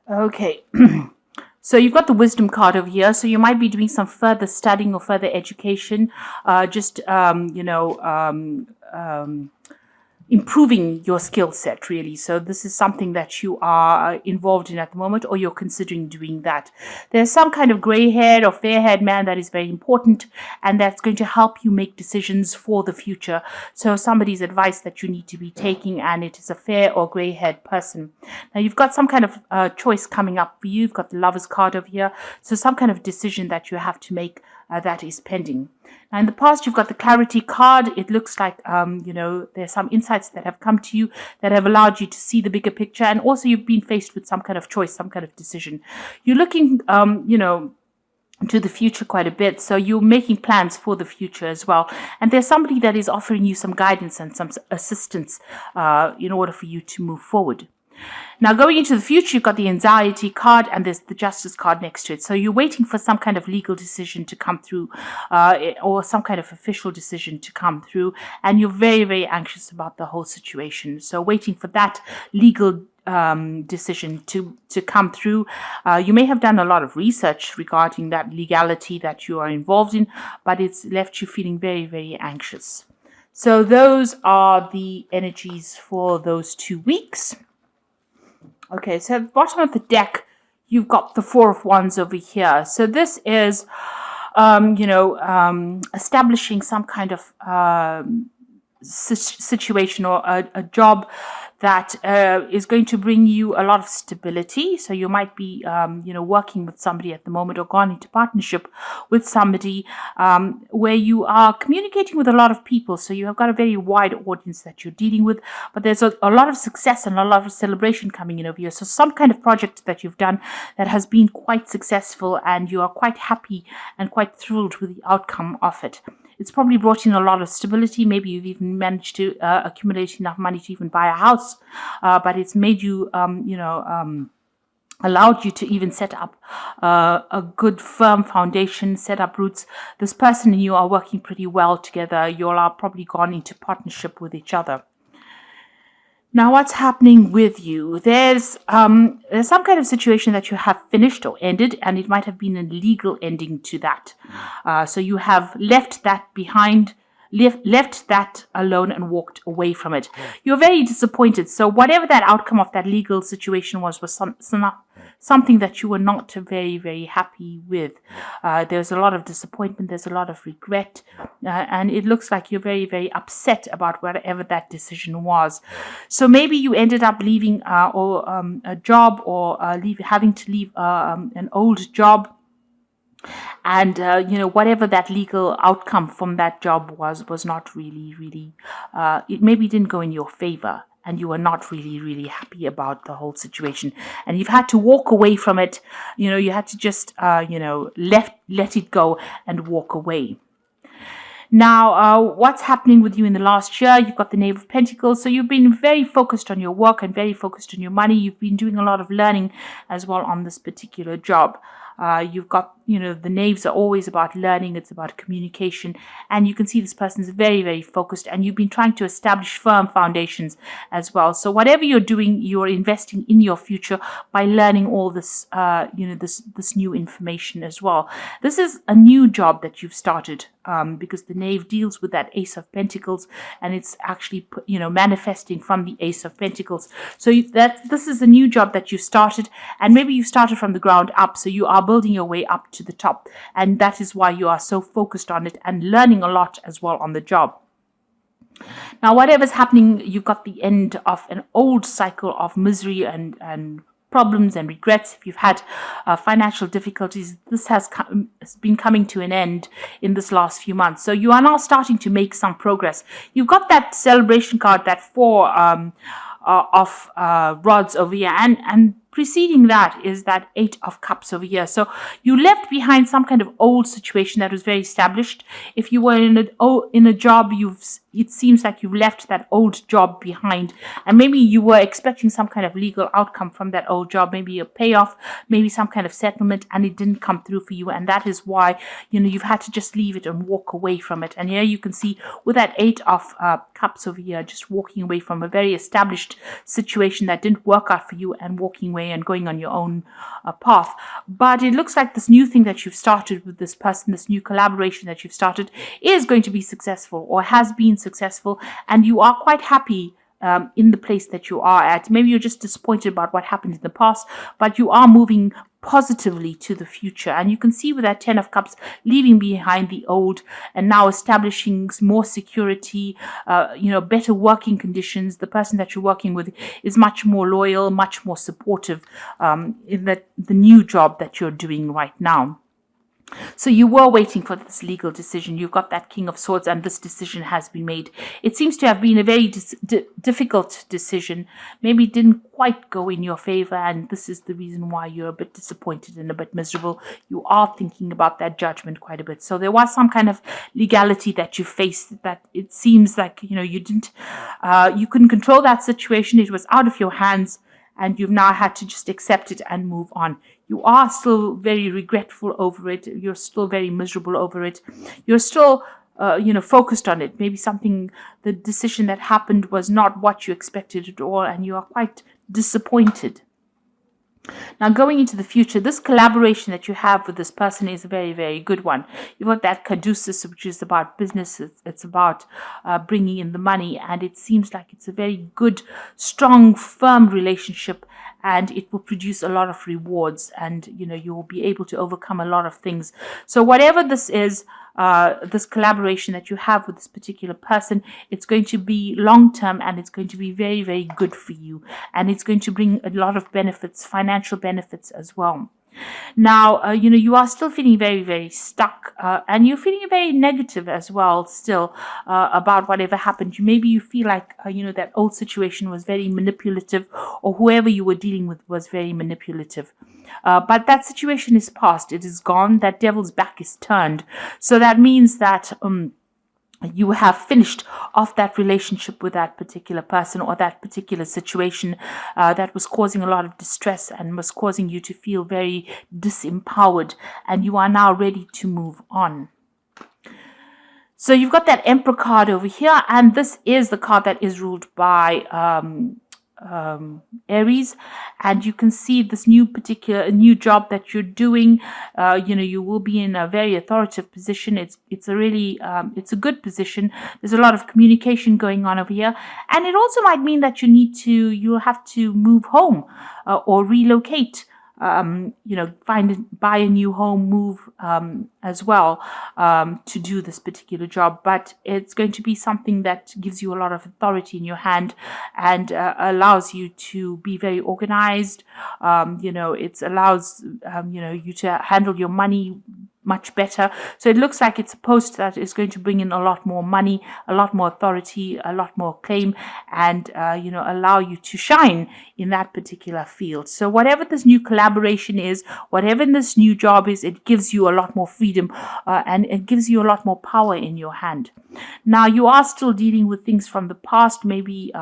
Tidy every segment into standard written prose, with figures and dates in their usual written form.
Okay. So you've got the wisdom card over here. So you might be doing some further studying or further education, just improving your skill set, really. So this is something that you are involved in at the moment, or you're considering doing that. There's some kind of gray-haired or fair-haired man that is very important, and that's going to help you make decisions for the future. So somebody's advice that you need to be taking, and it is a fair or gray-haired person. Now you've got some kind of choice coming up for you. You've got the Lover's card over here. So some kind of decision that you have to make that is pending. Now, in the past, you've got the clarity card. It looks like, there's some insights that have come to you that have allowed you to see the bigger picture. And also you've been faced with some kind of choice, some kind of decision. You're looking, to the future quite a bit. So you're making plans for the future as well. And there's somebody that is offering you some guidance and some assistance in order for you to move forward. Now, going into the future, you've got the anxiety card and there's the justice card next to it. So you're waiting for some kind of legal decision to come through or some kind of official decision to come through. And you're very, very anxious about the whole situation. So waiting for that legal decision to come through. You may have done a lot of research regarding that legality that you are involved in, but it's left you feeling very, very anxious. So those are the energies for those 2 weeks. Okay, so at the bottom of the deck, you've got the Four of Wands over here. So this is, establishing some kind of situation or a job that is going to bring you a lot of stability. So you might be, working with somebody at the moment or gone into partnership with somebody where you are communicating with a lot of people. So you have got a very wide audience that you're dealing with, but there's a lot of success and a lot of celebration coming in over here. So some kind of project that you've done that has been quite successful and you are quite happy and quite thrilled with the outcome of it. It's probably brought in a lot of stability. Maybe you've even managed to accumulate enough money to even buy a house, but it's made you, allowed you to even set up a good firm foundation, set up roots. This person and you are working pretty well together. You all are probably gone into partnership with each other. Now, what's happening with you? There's some kind of situation that you have finished or ended, and it might have been a legal ending to that. So you have left that behind, left that alone and walked away from it. You're very disappointed. So whatever that outcome of that legal situation was something that you were not very, very happy with. There's a lot of disappointment. There's a lot of regret. And it looks like you're very, very upset about whatever that decision was. So maybe you ended up leaving a job or having to leave an old job. And, whatever that legal outcome from that job was not really, it maybe didn't go in your favor. And you were not really happy about the whole situation. And you've had to walk away from it. You had to just, let it go and walk away. Now, what's happening with you in the last year? You've got the Knave of Pentacles. So you've been very focused on your work and very focused on your money. You've been doing a lot of learning as well on this particular job. You've got, the knaves are always about learning. It's about communication. And you can see this person is very, very focused. And you've been trying to establish firm foundations as well. So whatever you're doing, you're investing in your future by learning all this, this new information as well. This is a new job that you've started because the knave deals with that Ace of Pentacles. And it's actually, manifesting from the Ace of Pentacles. So this is a new job that you started. And maybe you started from the ground up. So you are building your way up to the top, and that is why you are so focused on it and learning a lot as well on the job. Now, whatever's happening, you've got the end of an old cycle of misery and problems and regrets. If you've had financial difficulties, this has been coming to an end in this last few months. So you are now starting to make some progress. You've got that celebration card, that Four of Rods over here, and preceding that is that Eight of Cups over here. So you left behind some kind of old situation that was very established. If you were in a job, it seems like you've left that old job behind, and maybe you were expecting some kind of legal outcome from that old job, maybe a payoff, maybe some kind of settlement, and it didn't come through for you, and that is why you've had to just leave it and walk away from it. And here you can see with that Eight of Cups over here, just walking away from a very established situation that didn't work out for you, and walking away and going on your own path. But it looks like this new thing that you've started with this person, this new collaboration that you've started, is going to be successful or has been successful, and you are quite happy in the place that you are at. Maybe you're just disappointed about what happened in the past, but you are moving positively to the future. And you can see with that Ten of Cups, leaving behind the old and now establishing more security, better working conditions. The person that you're working with is much more loyal, much more supportive in the new job that you're doing right now. So you were waiting for this legal decision. You've got that King of Swords, and this decision has been made. It seems to have been a very difficult decision. Maybe it didn't quite go in your favor, and this is the reason why you're a bit disappointed and a bit miserable. You are thinking about that judgment quite a bit. So there was some kind of legality that you faced that it seems like, you couldn't control that situation. It was out of your hands, and you've now had to just accept it and move on. You are still very regretful over it. You're still very miserable over it. You're still, focused on it. Maybe the decision that happened was not what you expected at all, and you are quite disappointed. Now, going into the future, this collaboration that you have with this person is a very, very good one. You've got that caduceus, which is about business. It's about bringing in the money, and it seems like it's a very good, strong, firm relationship, and it will produce a lot of rewards, and you will be able to overcome a lot of things. So whatever this is, this collaboration that you have with this particular person, it's going to be long term, and it's going to be very, very good for you, and it's going to bring a lot of benefits, financial benefits as well. Now, you are still feeling very, very stuck, and you're feeling very negative as well still about whatever happened. Maybe you feel like, that old situation was very manipulative, or whoever you were dealing with was very manipulative. But that situation is past. It is gone. That devil's back is turned. So that means that you have finished off that relationship with that particular person, or that particular situation that was causing a lot of distress and was causing you to feel very disempowered, and you are now ready to move on. So you've got that Emperor card over here, and this is the card that is ruled by Aries, and you can see this new job that you're doing. You will be in a very authoritative position. It's a really it's a good position. There's a lot of communication going on over here, and it also might mean that you'll have to move home or relocate. Buy a new home, move as well to do this particular job. But it's going to be something that gives you a lot of authority in your hand, and allows you to be very organized. It allows you to handle your money much better. So it looks like it's a post that is going to bring in a lot more money, a lot more authority, a lot more claim, and allow you to shine in that particular field. So whatever this new collaboration is, whatever this new job is, it gives you a lot more freedom, and it gives you a lot more power in your hand. Now, you are still dealing with things from the past. Maybe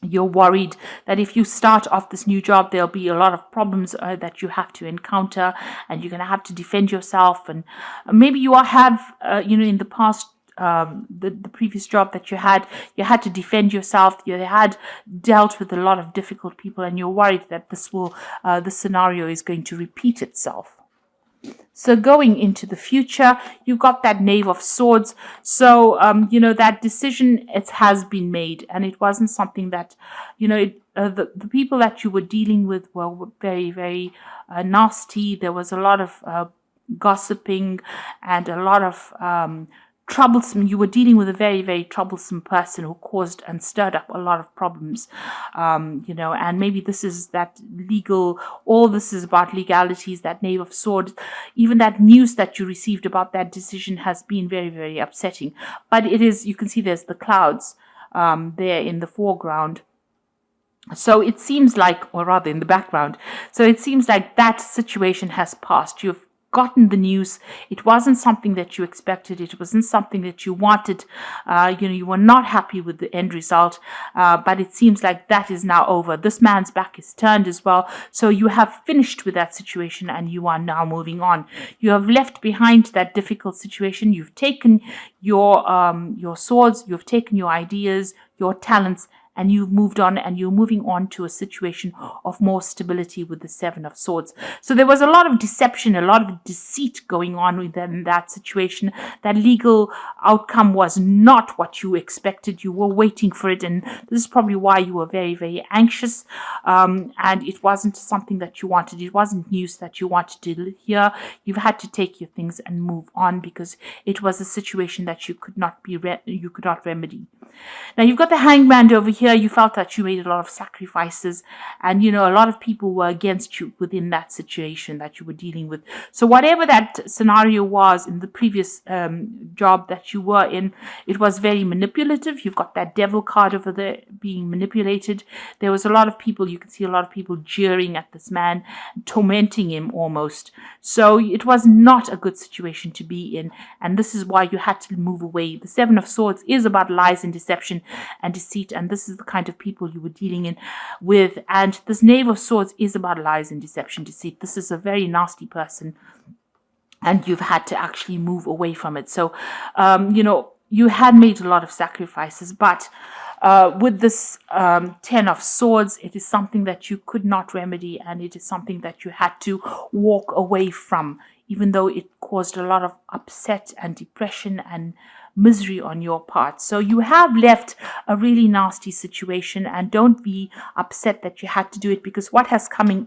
you're worried that if you start off this new job, there'll be a lot of problems that you have to encounter, and you're going to have to defend yourself. And maybe you have, in the past, the previous job that you had to defend yourself. You had dealt with a lot of difficult people, and you're worried that this scenario is going to repeat itself. So going into the future, you've got that Knave of Swords. So, that decision, it has been made, and it wasn't something that, the people that you were dealing with were very, very nasty. There was a lot of gossiping and a lot of troublesome. You were dealing with a very, very troublesome person who caused and stirred up a lot of problems, and maybe this is that legal, all this is about legalities, that Knave of Swords. Even that news that you received about that decision has been very, very upsetting. But it is, you can see there's the clouds there in the foreground. So it seems like, or rather in the background, so it seems like that situation has passed. You've gotten the news. It wasn't something that you expected. It wasn't something that you wanted. You were not happy with the end result, but it seems like that is now over. This man's back is turned as well. So you have finished with that situation and you are now moving on. You have left behind that difficult situation. You've taken your swords, you've taken your ideas, your talents, and you've moved on, and you're moving on to a situation of more stability with the Seven of Swords. So there was a lot of deception, a lot of deceit going on within that situation. That legal outcome was not what you expected. You were waiting for it, and this is probably why you were very, very anxious, and it wasn't something that you wanted. It wasn't news that you wanted to hear. You've had to take your things and move on because it was a situation that you could not remedy. Now you've got the Hangman over here. You felt that you made a lot of sacrifices, and a lot of people were against you within that situation that you were dealing with. So whatever that scenario was in the previous job that you were in, it was very manipulative. You've got that Devil card over there, being manipulated. There was a lot of people, you can see a lot of people jeering at this man, tormenting him almost. So it was not a good situation to be in, and this is why you had to move away. The Seven of Swords is about lies and deception and deceit, and this is the kind of people you were dealing with. And this Knave of Swords is about lies and deception, deceit. This is a very nasty person, and you've had to actually move away from it. So you had made a lot of sacrifices, but with this 10 of Swords, it is something that you could not remedy, and it is something that you had to walk away from, even though it caused a lot of upset and depression and misery on your part. So you have left a really nasty situation, and don't be upset that you had to do it, because what is coming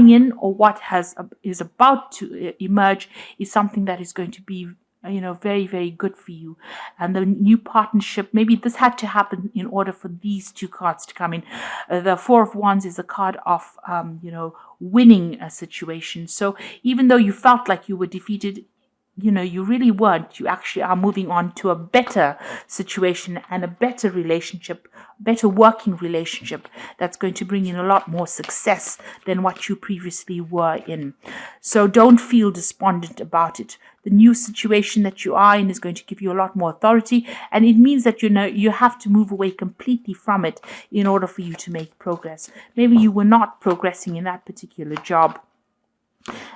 in, or what is about to emerge, is something that is going to be very, very good for you. And the new partnership, maybe this had to happen in order for these two cards to come in. The Four of Wands is a card of winning a situation. So even though you felt like you were defeated, you really weren't. You actually are moving on to a better situation and a better relationship, better working relationship that's going to bring in a lot more success than what you previously were in. So don't feel despondent about it. The new situation that you are in is going to give you a lot more authority, and it means that you have to move away completely from it in order for you to make progress. Maybe you were not progressing in that particular job,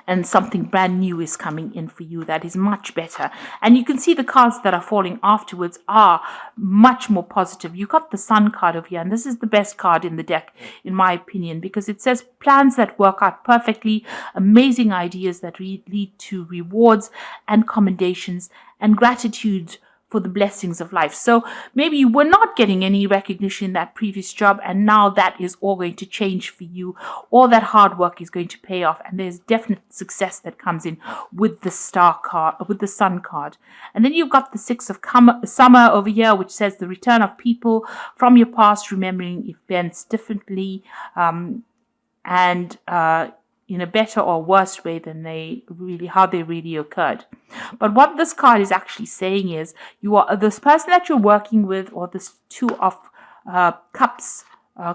and something brand new is coming in for you that is much better. And you can see the cards that are falling afterwards are much more positive. You got the Sun card over here, and this is the best card in the deck, in my opinion, because it says plans that work out perfectly, amazing ideas that lead to rewards and commendations and gratitude for the blessings of life. So maybe you were not getting any recognition in that previous job, and now that is all going to change for you. All that hard work is going to pay off, and there's definite success that comes in with the Star card, with the Sun card. And then you've got the Six of Summer over here, which says the return of people from your past, remembering events differently, and in a better or worse way than how they really occurred. But what this card is actually saying is, this person that you're working with, or this Two of Cups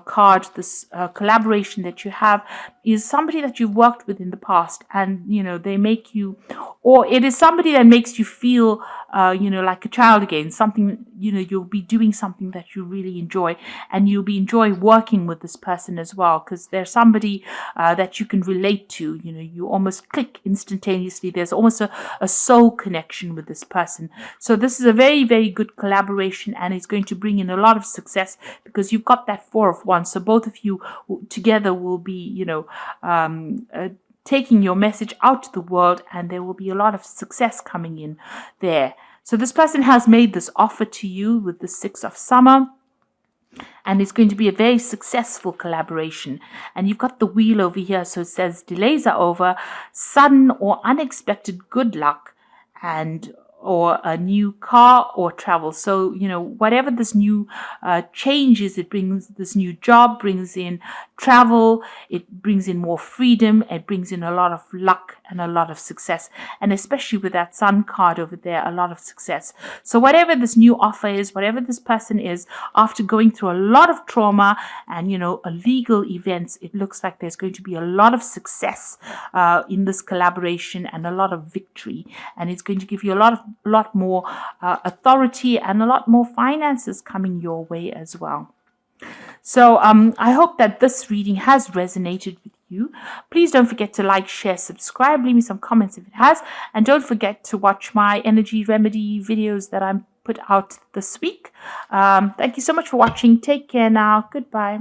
card, this collaboration that you have, is somebody that you've worked with in the past, and they make you, or it is somebody that makes you feel like a child again. Something, you'll be doing something that you really enjoy, and you'll be enjoy working with this person as well, because they're somebody that you can relate to. You almost click instantaneously. There's almost a soul connection with this person. So this is a very, very good collaboration, and it's going to bring in a lot of success, because you've got that Four of Wands. So both of you together will be taking your message out to the world, and there will be a lot of success coming in there. So this person has made this offer to you with the Six of Summer, and it's going to be a very successful collaboration. And you've got the Wheel over here, so it says delays are over, sudden or unexpected good luck, and or a new car or travel. So, whatever this new change is, it brings this new job, brings in travel, it brings in more freedom, it brings in a lot of luck and a lot of success. And especially with that sun card over there, a lot of success. So whatever this new offer is, whatever this person is, after going through a lot of trauma and, illegal events, it looks like there's going to be a lot of success in this collaboration and a lot of victory. And it's going to give you a lot more authority and a lot more finances coming your way as well. So I hope that this reading has resonated with you. Please don't forget to like, share, subscribe, leave me some comments if it has, and don't forget to watch my energy remedy videos that I'm put out this week. Thank you so much for watching. Take care now. Goodbye.